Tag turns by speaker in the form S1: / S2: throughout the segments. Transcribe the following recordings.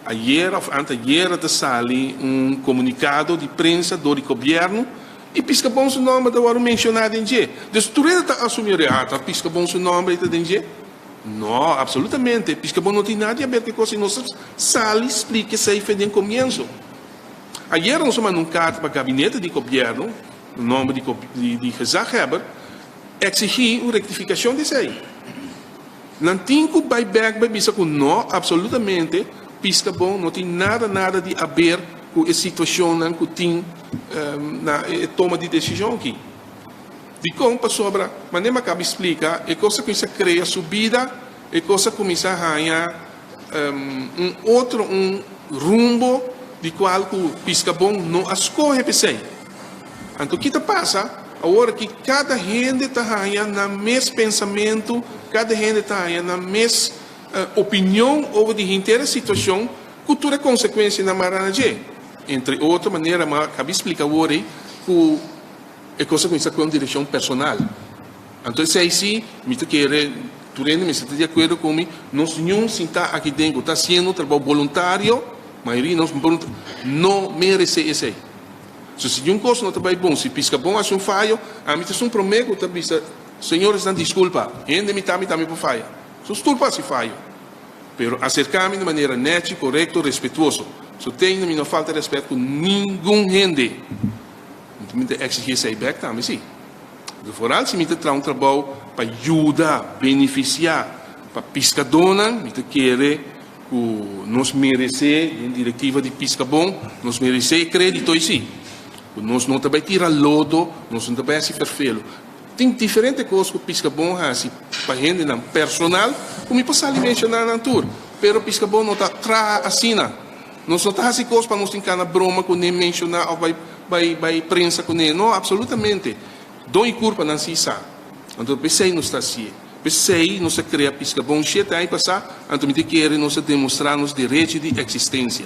S1: ayer of anteayer de sali comunicado de prensa do governo e pisca bom seu nome da hora mencionado em dia. Destruída tá assumir tá pisca bom seu nome tá em dia? Não, absolutamente. Pisca bom não tem nada a ver com coisa nossa sali explica se aí fez em começo. Ayer nós mandamos carta para o gabinete de governo, no nome de Gezagheber, exigir uma rectificação disso aí. Não tem que buyback, não, absolutamente, pisca bom, não tem nada de a ver com a situação que tem na toma de decisão aqui. De como sobre, mas nem me cabe explicar, é coisa que se cria subida, é coisa que começa a ganhar outro rumbo de qual o pisca bom não escolhe para si. Então, o que passa? Agora que cada gente está ganhando no mesmo pensamento, cada gente está ganhando na mesma opinião sobre a inteira situação, cultura consequência na Maranajé. Entre outra maneira, mas acabei de explicar agora que é consequência com direção personal. Então, se assim, me quer, tu está de acordo comigo, nós não está aqui dentro, está sendo um trabalho voluntário, a maioria não merece isso aí. Se um coisa não está bem bom, se pisca bom, acho falho, a mim tem prometo, senhores, não desculpa, ainda me também por falha. Só desculpa se falho. Pero acercar-me de maneira neta, correta, respeituosa. Se tenho, não falta respeito com nenhum gente. Então, exigir esse back também, sim. Do foral, se me traz um trabalho para ajudar, beneficiar, para piscadona, me querer nos merecer, em diretiva de pisca bom, nos merecer crédito, sim. Nós não também tira lodo, nós não também se perfeito. Tem diferentes coisas que o pisca bom assim para gente não personal, como posso ali mencionar na tour. Pero o pisca bom não está assina. Nós não está assim coisas para nós tentar na broma com nem mencionar ou vai prensa com ele. Não, absolutamente. Doi curva não se sabe. Então pensei não está assim. Pensei não se cria pisca bom cheio aí passar. Então me quer nós demonstrar nos direitos de existência.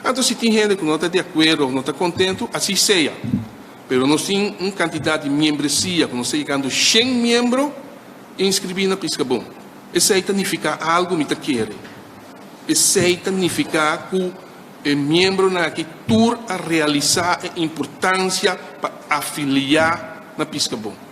S1: Então, se tem gente que não está de acordo ou não está contente, assim seja. Mas nós temos uma quantidade de membresia, que nós estamos chegando 100 membros inscritos na Pisca Bom. Isso aí significa algo que quer. Isso aí significa que o membro que tour a realizar a importância para afiliar na Pisca Bom.